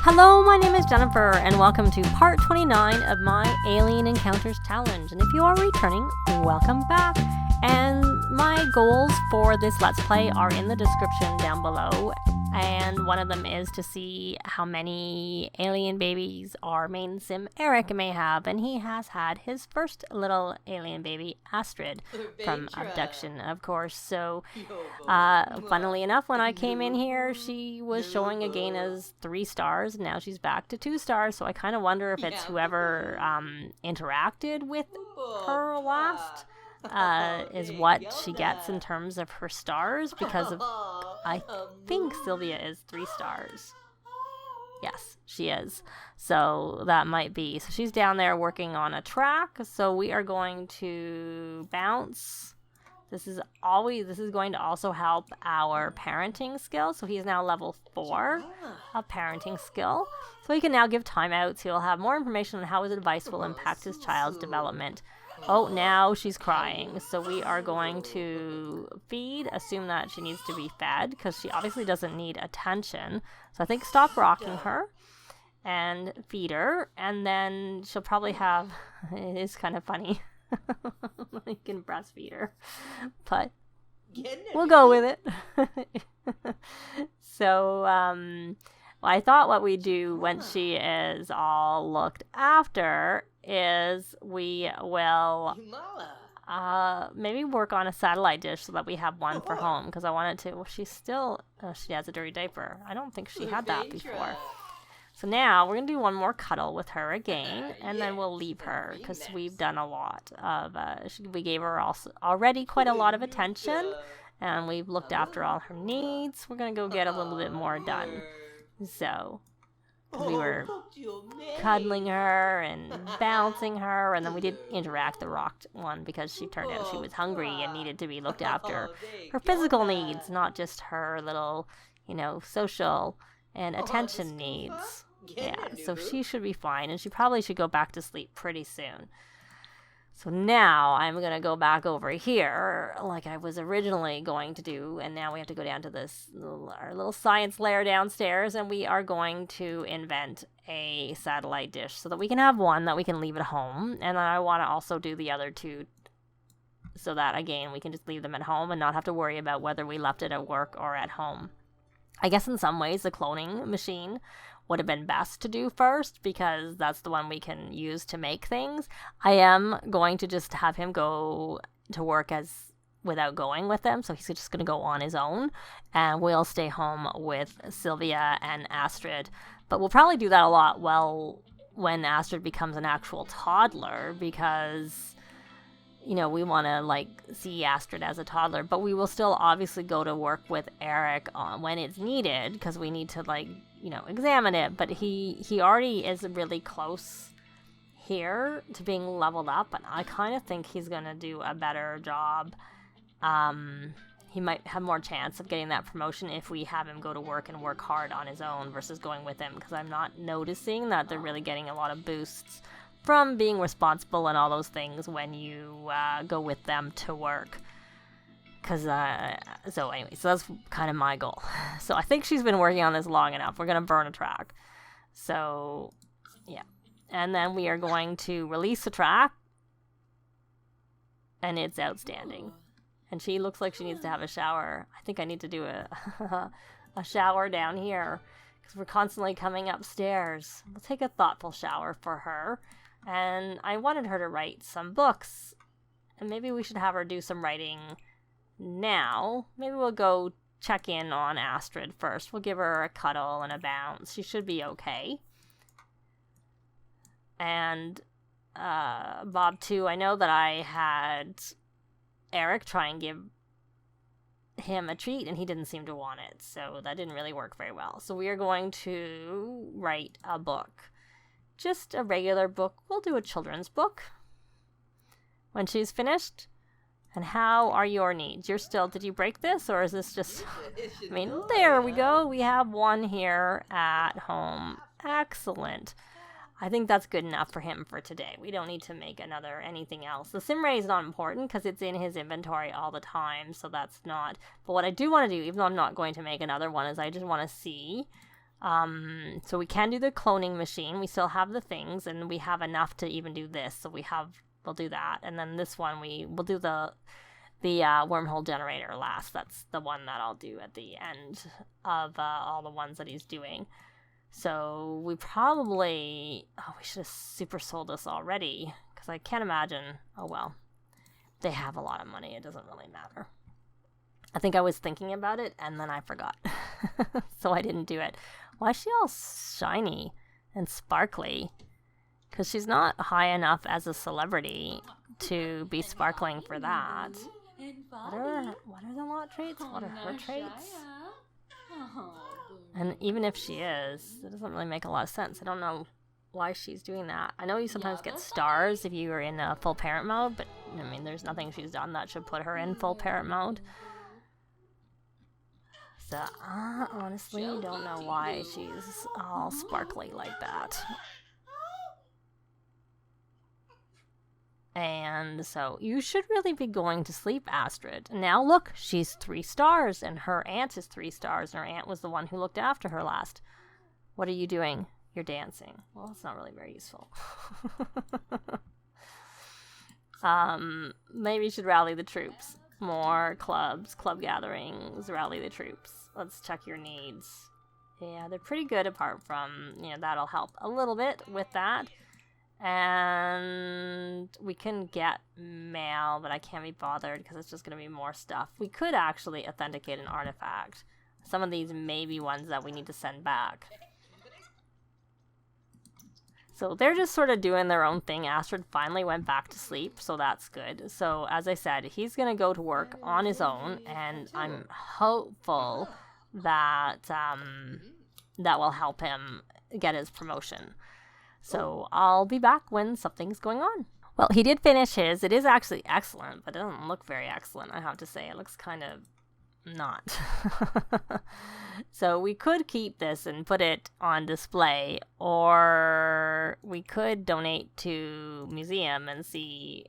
Hello, my name is Jennifer, and welcome to part 29 of my Alien Encounters Challenge. And if you are returning, welcome back. And my goals for this Let's Play are in the description down below. And one of them is to see how many alien babies our main sim Eric may have. And he has had his first little alien baby, Astrid, from abduction, of course. So, funnily enough, when I came in here, she was showing again as 3 stars. Now she's back to 2 stars. So I kind of wonder if it's whoever interacted with her last is what she gets in terms of her stars, because of, I think Sylvia is 3 stars. Yes, she is. So that might be. So she's down there working on a track. So we are going to bounce. This is going to also help our parenting skill. So he's now level 4 of parenting skill. So he can now give timeouts. He'll have more information on how his advice will impact his child's development. Oh, now she's crying. So we are going to feed, assume that she needs to be fed, because she obviously doesn't need attention. So I think stop rocking her and feed her, and then she'll probably have, it is kind of funny, you can breastfeed her, but we'll go with it. So, I thought what we do when she is all looked after is we will maybe work on a satellite dish so that we have one for home, because I wanted to. Well, she's still, she has a dirty diaper. I don't think she had that before. So now we're going to do one more cuddle with her again, and then we'll leave her, because we've done a lot of, we gave her also already quite a lot of attention, and we've looked after all her needs. We're going to go get a little bit more done. So, we were cuddling her and bouncing her, and then we did interact the rocked one because she turned out she was hungry and needed to be looked after. Her physical needs, not just her little, social and attention needs. Yeah, so she should be fine, and she probably should go back to sleep pretty soon. So now I'm going to go back over here like I was originally going to do, and now we have to go down to our little science lair downstairs, and we are going to invent a satellite dish so that we can have one that we can leave at home, and then I want to also do the other 2 so that, again, we can just leave them at home and not have to worry about whether we left it at work or at home. I guess in some ways the cloning machine would have been best to do first, because that's the one we can use to make things. I am going to just have him go to work without going with them, so he's just going to go on his own, and we'll stay home with Sylvia and Astrid. But we'll probably do that a lot when Astrid becomes an actual toddler, because we want to see Astrid as a toddler, but we will still obviously go to work with Eric when it's needed, because we need to examine it. But he already is really close here to being leveled up, and I kind of think he's gonna do a better job. He might have more chance of getting that promotion if we have him go to work and work hard on his own versus going with him, because I'm not noticing that they're really getting a lot of boosts from being responsible and all those things when you go with them to work. So that's kind of my goal. So I think she's been working on this long enough. We're going to burn a track. So, yeah. And then we are going to release the track. And it's outstanding. And she looks like she needs to have a shower. I think I need to do a shower down here, because we're constantly coming upstairs. We'll take a thoughtful shower for her. And I wanted her to write some books. And maybe we should have her do some writing now. Maybe we'll go check in on Astrid first. We'll give her a cuddle and a bounce. She should be okay. And Bob, too, I know that I had Eric try and give him a treat, and he didn't seem to want it. So that didn't really work very well. So we are going to write a book. Just a regular book. We'll do a children's book when she's finished. And how are your needs? Did you break this, or is this just, there we go. We have one here at home. Excellent. I think that's good enough for him for today. We don't need to make anything else. The sim ray is not important because it's in his inventory all the time, so that's not. But what I do want to do, even though I'm not going to make another one, is I just want to see So we can do the cloning machine. We still have the things, and we have enough to even do this. So we'll do that. And then this one, we'll do the wormhole generator last. That's the one that I'll do at the end of all the ones that he's doing. So we probably... Oh, we should have super sold this already, because I can't imagine... Oh, well. They have a lot of money. It doesn't really matter. I think I was thinking about it, and then I forgot. So I didn't do it. Why is she all shiny and sparkly? Because she's not high enough as a celebrity to be sparkling for that. What are the lot traits? What are her traits? And even if she is, it doesn't really make a lot of sense. I don't know why she's doing that. I know you sometimes get stars if you are in full parent mode, but I mean, there's nothing she's done that should put her in full parent mode. So, honestly, don't know why she's all sparkly like that. And so, you should really be going to sleep, Astrid. Now look, she's 3 stars, and her aunt is 3 stars, and her aunt was the one who looked after her last. What are you doing? You're dancing. Well, it's not really very useful. Maybe you should rally the troops. More clubs, club gatherings, rally the troops. Let's check your needs. Yeah, they're pretty good apart from, that'll help a little bit with that. And we can get mail, but I can't be bothered because it's just going to be more stuff. We could actually authenticate an artifact. Some of these may be ones that we need to send back. So they're just sort of doing their own thing. Astrid finally went back to sleep, so that's good. So as I said, he's going to go to work on his own, and I'm hopeful that that will help him get his promotion. So I'll be back when something's going on. Well, he did finish his. It is actually excellent, but it doesn't look very excellent, I have to say. It looks kind of not. So we could keep this and put it on display, or we could donate to museum and see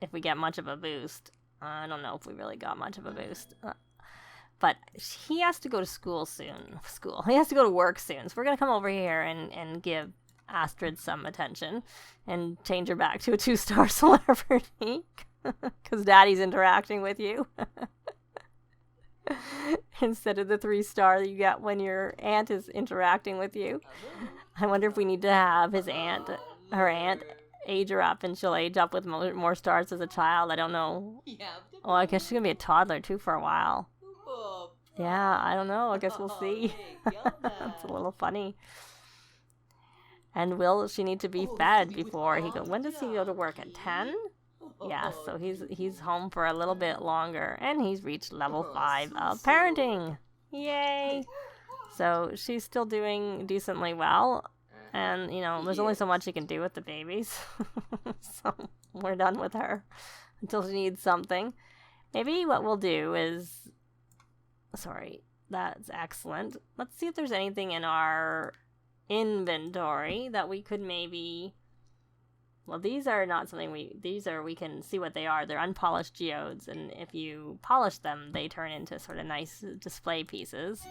if we get much of a boost. I don't know if we really got much of a boost. But he has to go to school soon. He has to go to work soon. So we're going to come over here and give Astrid some attention and change her back to a 2-star celebrity. Because Daddy's interacting with you. Instead of the 3-star that you get when your aunt is interacting with you. I wonder if we need to have her aunt, age her up, and she'll age up with more stars as a child. I don't know. Oh, I guess she's going to be a toddler, too, for a while. Yeah, I don't know. I guess we'll see. That's a little funny. And will she need to be fed before he goes? When does he go to work? At 10? Yeah, so he's home for a little bit longer, and he's reached level 5 of parenting. Yay! So she's still doing decently well, and there's only so much you can do with the babies. So we're done with her until she needs something. Maybe what we'll do is, sorry, that's excellent. Let's see if there's anything in our inventory that we could maybe... Well, these are not something we can see what they are. They're unpolished geodes, and if you polish them, they turn into sort of nice display pieces.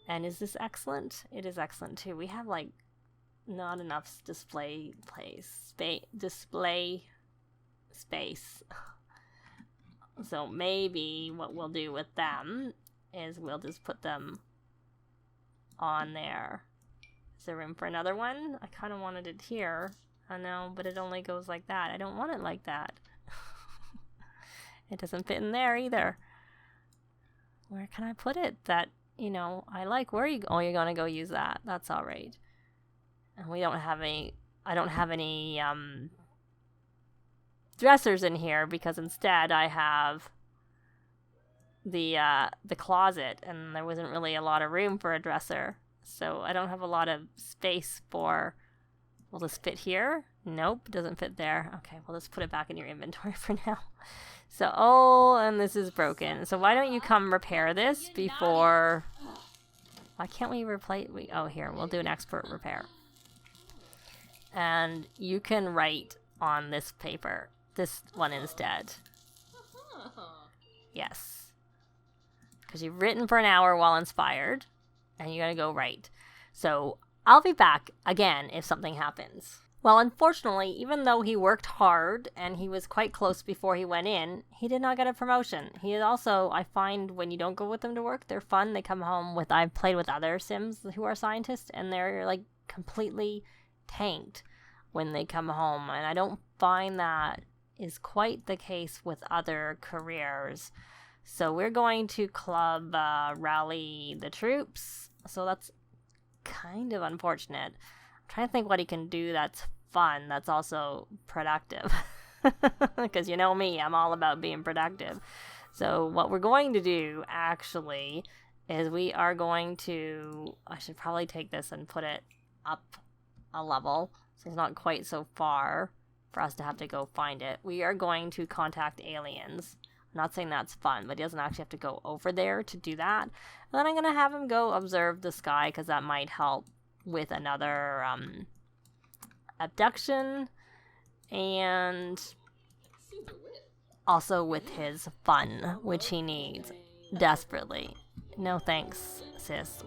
And is this excellent? It is excellent, too. We have, not enough display space. So maybe what we'll do with them is we'll just put them on there. Is there room for another one? I kind of wanted it here. I know, but it only goes like that. I don't want it like that. It doesn't fit in there either. Where can I put it that, I like? Where are you? Oh, you're going to go use that. That's all right. And I don't have any dressers in here because instead I have the closet, and there wasn't really a lot of room for a dresser. So I don't have a lot of space for... Will this fit here? Nope, doesn't fit there. Okay, we'll just put it back in your inventory for now. So, and this is broken. So why don't you come repair this before... Why can't we replace... here, we'll do an expert repair. And you can write on this paper, this one instead. Yes. Because you've written for an hour while inspired. and you gotta go right. So I'll be back again if something happens. Well, unfortunately, even though he worked hard and he was quite close before he went in, he did not get a promotion. He is also, I find when you don't go with them to work, they're fun. They come home with, I've played with other Sims who are scientists, and they're like completely tanked when they come home. And I don't find that is quite the case with other careers. So we're going to club rally the troops. So that's kind of unfortunate. I'm trying to think what he can do that's fun, that's also productive. Because you know me, I'm all about being productive. So what we're going to do, actually, is we are going to... I should probably take this and put it up a level, so it's not quite so far for us to have to go find it. We are going to contact aliens. I'm not saying that's fun, but he doesn't actually have to go over there to do that. And then I'm going to have him go observe the sky, because that might help with another abduction, and also with his fun, which he needs desperately. No thanks, sis.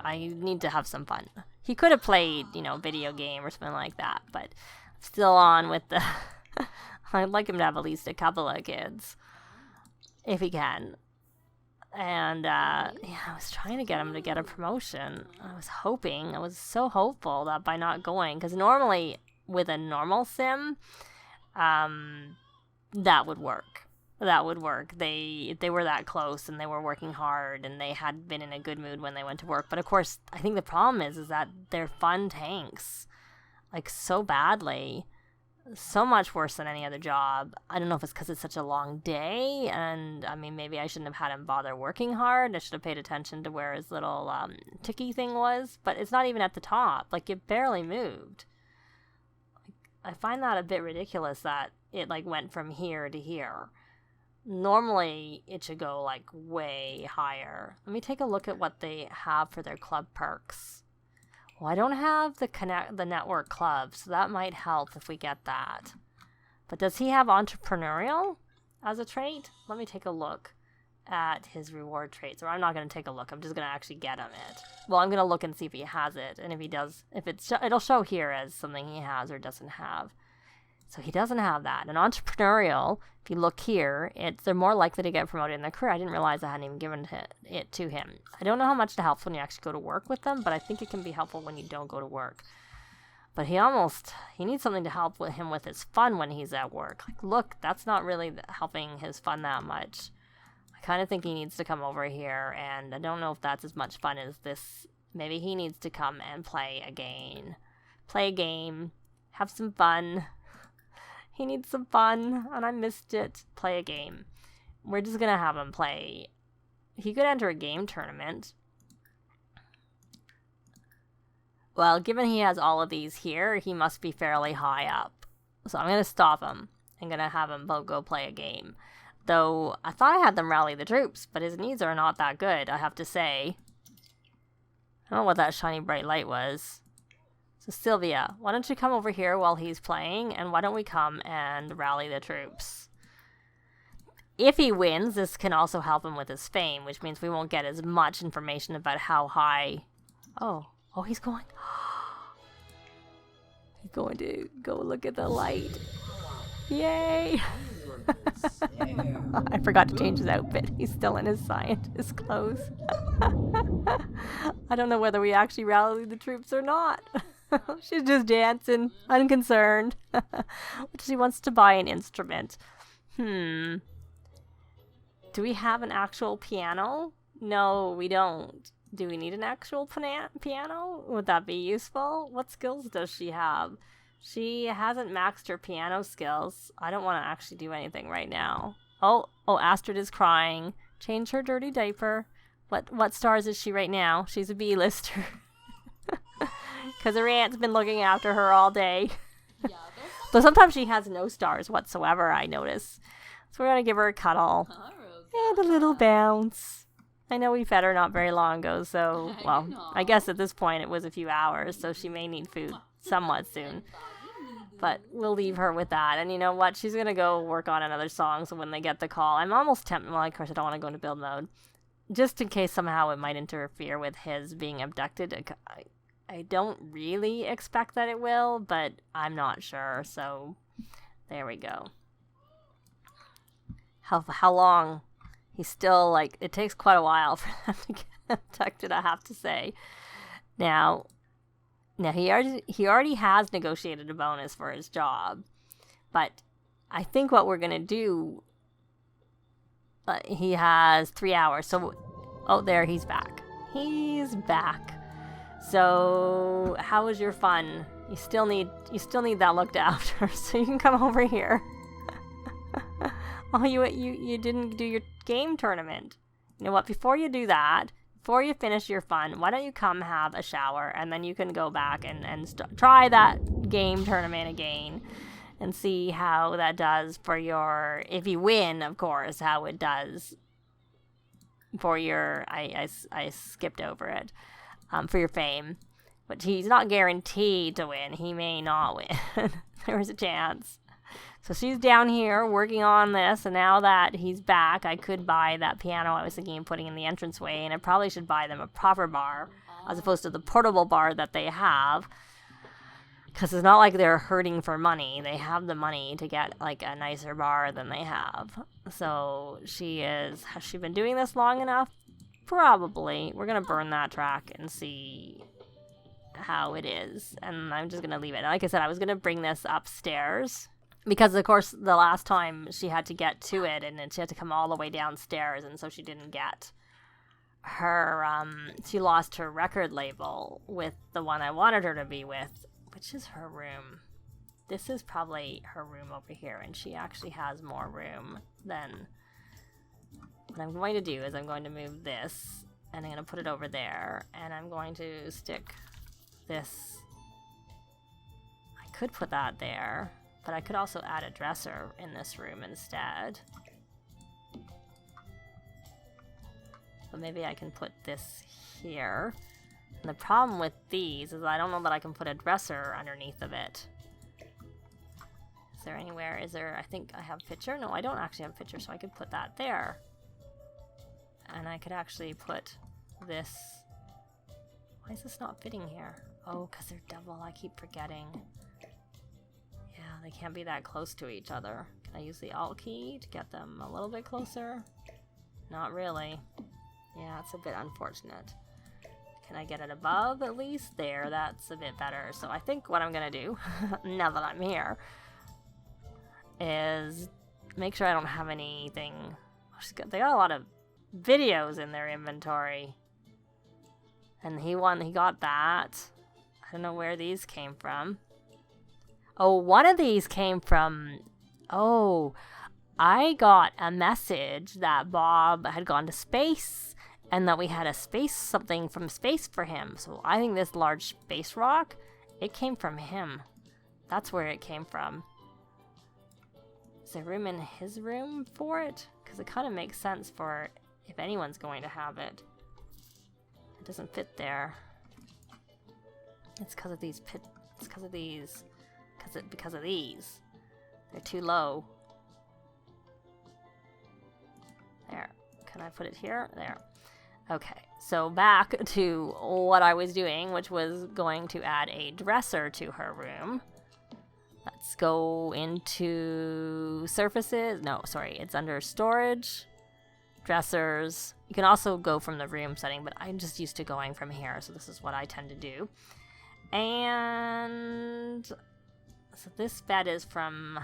I need to have some fun. He could have played, video game or something like that, but still on with the... I'd like him to have at least a couple of kids, if he can. And, I was trying to get him to get a promotion. I was so hopeful that by not going, because normally with a normal sim, that would work. They were that close, and they were working hard, and they had been in a good mood when they went to work. But of course, I think the problem is that their fun tanks, like, so badly. So much worse than any other job. I don't know if it's because it's such a long day, and I mean, maybe I shouldn't have had him bother working hard. I should have paid attention to where his little ticky thing was, but it's not even at the top. Like, it barely moved. I find that a bit ridiculous that it went from here to here. Normally it should go way higher. Let me take a look at what they have for their club perks. Well, I don't have the network club, so that might help if we get that. But does he have entrepreneurial as a trait? Let me take a look at his reward traits. Or I'm not going to take a look. I'm just going to actually get him it. Well, I'm going to look and see if he has it. And if he does, it'll show here as something he has or doesn't have. So he doesn't have that. And entrepreneurial, if you look here, they're more likely to get promoted in their career. I didn't realize I hadn't even given it to him. I don't know how much it helps when you actually go to work with them, but I think it can be helpful when you don't go to work. But he needs something to help him with his fun when he's at work. Look, that's not really helping his fun that much. I kind of think he needs to come over here, and I don't know if that's as much fun as this. Maybe he needs to come and play a game, have some fun. He needs some fun, and I missed it. Play a game. We're just going to have him play. He could enter a game tournament. Well, given he has all of these here, he must be fairly high up. So I'm going to stop him. I'm going to have him go play a game. Though, I thought I had them rally the troops, but his needs are not that good, I have to say. I don't know what that shiny bright light was. So Sylvia, why don't you come over here while he's playing, and why don't we come and rally the troops? If he wins, this can also help him with his fame, which means we won't get as much information about how high... Oh, he's going... He's going to go look at the light. Yay! I forgot to change his outfit. He's still in his scientist clothes. I don't know whether we actually rally the troops or not. She's just dancing, unconcerned. She wants to buy an instrument. Do we have an actual piano? No, we don't. Do we need an actual piano? Would that be useful? What skills does she have? She hasn't maxed her piano skills. I don't want to actually do anything right now. Oh, Astrid is crying. Change her dirty diaper. What stars is she right now? She's a B-lister. Because her aunt's been looking after her all day. Though sometimes she has no stars whatsoever, I notice. So we're going to give her a cuddle. And a little bounce. I know we fed her not very long ago, so, well, I guess at this point it was a few hours, so she may need food somewhat soon. But we'll leave her with that. And you know what? She's going to go work on another song, so when they get the call, I'm almost tempted. Well, of course, I don't want to go into build mode. just in case somehow it might interfere with his being abducted. I don't really expect that it will, but I'm not sure, so there we go. How long? He's still, like, it takes quite a while for them to get abducted, I have to say. Now he already has negotiated a bonus for his job, but I think what we're gonna do, he has 3 hours, so, oh, there, he's back. He's back. So, how was your fun? You still need that looked after, so you can come over here. Oh, you didn't do your game tournament. You know what, before you do that, before you finish your fun, why don't you come have a shower, and then you can go back and try that game tournament again and see how that does for your, if you win, of course, how it does for your, I skipped over it, for your fame. But he's not guaranteed to win. He may not win. There's a chance. So she's down here working on this, and now that he's back, I could buy that piano I was thinking of putting in the entranceway, and I probably should buy them a proper bar as opposed to the portable bar that they have, because it's not like they're hurting for money. They have the money to get like a nicer bar than they have. So has she been doing this long enough? Probably. We're going to burn that track and see how it is, and I'm just going to leave it. Like I said, I was going to bring this upstairs, because, of course, the last time she had to get to it, and then she had to come all the way downstairs, and so she didn't get her, she lost her record label with the one I wanted her to be with, which is her room. This is probably her room over here, and she actually has more room than... What I'm going to do is I'm going to move this, and I'm going to put it over there, and I'm going to stick this... I could put that there, but I could also add a dresser in this room instead. But maybe I can put this here. And the problem with these is I don't know that I can put a dresser underneath of it. Is there anywhere? I think I have a picture? No, I don't actually have a picture, so I could put that there. And I could actually put this... Why is this not fitting here? Oh, because they're double. I keep forgetting. Yeah, they can't be that close to each other. Can I use the Alt key to get them a little bit closer? Not really. Yeah, it's a bit unfortunate. Can I get it above at least? There, that's a bit better. So I think what I'm gonna do, now that I'm here, is make sure I don't have anything... They got a lot of videos in their inventory. And he got that. I don't know where these came from. Oh, one of these came from... Oh, I got a message that Bob had gone to space and that we had something from space for him. So I think this large space rock, it came from him. That's where it came from. Is there room in his room for it? Because it kind of makes sense for if anyone's going to have it. It doesn't fit there. It's because of these because of these. They're too low. There. Can I put it here? There. Okay. So back to what I was doing, which was going to add a dresser to her room. Let's go into surfaces. No, sorry. It's under storage. Dressers. You can also go from the room setting, but I'm just used to going from here, so this is what I tend to do. And so this bed is from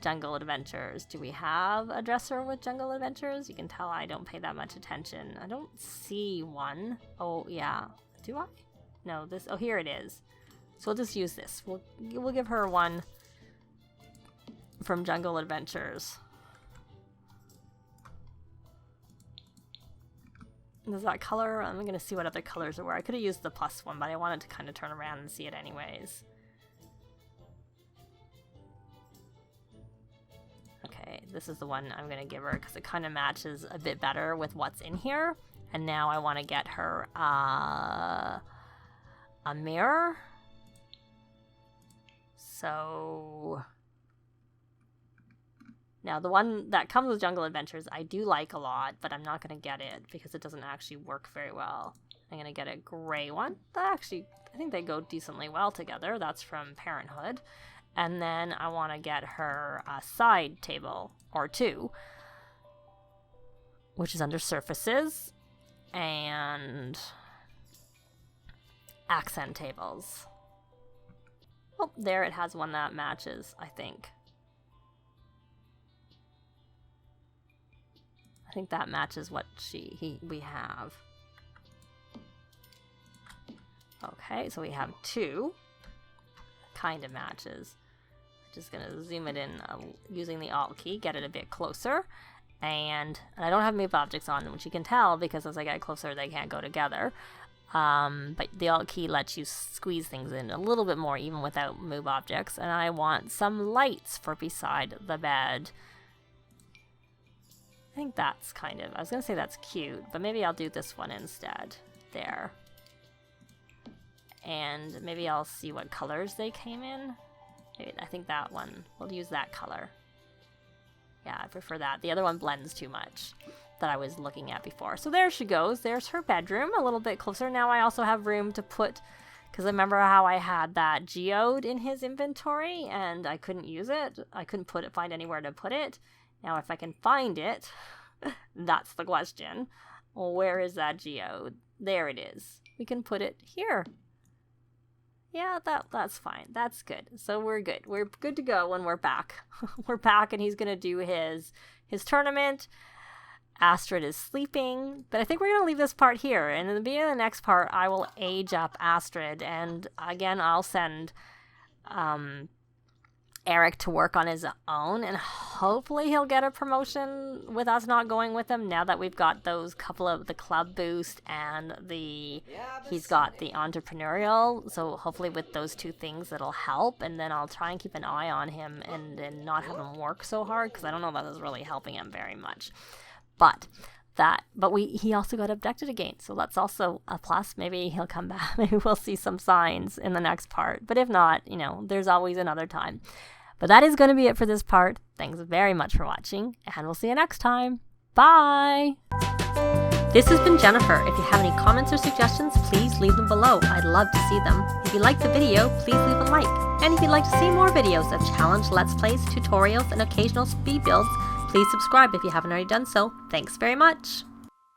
Jungle Adventures. Do we have a dresser with Jungle Adventures? You can tell I don't pay that much attention. I don't see one. Oh, yeah. Do I? No, this... Oh, here it is. So we'll just use this. We'll give her one from Jungle Adventures. Does that color? I'm going to see what other colors there were. I could have used the plus one, but I wanted to kind of turn around and see it anyways. Okay, this is the one I'm going to give her because it kind of matches a bit better with what's in here. And now I want to get her a mirror. So... Now, the one that comes with Jungle Adventures, I do like a lot, but I'm not going to get it because it doesn't actually work very well. I'm going to get a gray one. That actually, I think they go decently well together. That's from Parenthood. And then I want to get her a side table or two, which is under surfaces and accent tables. Oh, there it has one that matches, I think. I think that matches what we have. Okay, so we have two. Kind of matches. Just gonna zoom it in using the Alt key, get it a bit closer. And I don't have move objects on, which you can tell because as I get closer, they can't go together. But the Alt key lets you squeeze things in a little bit more even without move objects. And I want some lights for beside the bed. I think that's kind of, I was going to say that's cute, but maybe I'll do this one instead. There. And maybe I'll see what colors they came in. Maybe, I think that one, we'll use that color. Yeah, I prefer that. The other one blends too much that I was looking at before. So there she goes. There's her bedroom, a little bit closer. Now I also have room to put, because I remember how I had that geode in his inventory and I couldn't use it. I couldn't find anywhere to put it. Now if I can find it, that's the question. Well, where is that geode? There it is. We can put it here. Yeah, that's fine. That's good. So we're good. We're good to go when we're back. We're back and he's going to do his tournament. Astrid is sleeping, but I think we're going to leave this part here. And in the beginning of the next part, I will age up Astrid. And again, I'll send Eric to work on his own. And hopefully he'll get a promotion with us not going with him now that we've got those couple of the club boost and he's got the entrepreneurial. So hopefully with those two things, it'll help. And then I'll try and keep an eye on him and not have him work so hard because I don't know that is really helping him very much. But he also got abducted again, so that's also a plus. Maybe he'll come back. Maybe we'll see some signs in the next part. But if not, there's always another time. But that is going to be it for this part. Thanks very much for watching, and we'll see you next time. Bye! This has been Jennifer. If you have any comments or suggestions, please leave them below. I'd love to see them. If you liked the video, please leave a like. And if you'd like to see more videos of challenge, let's plays, tutorials, and occasional speed builds, please subscribe if you haven't already done so. Thanks very much.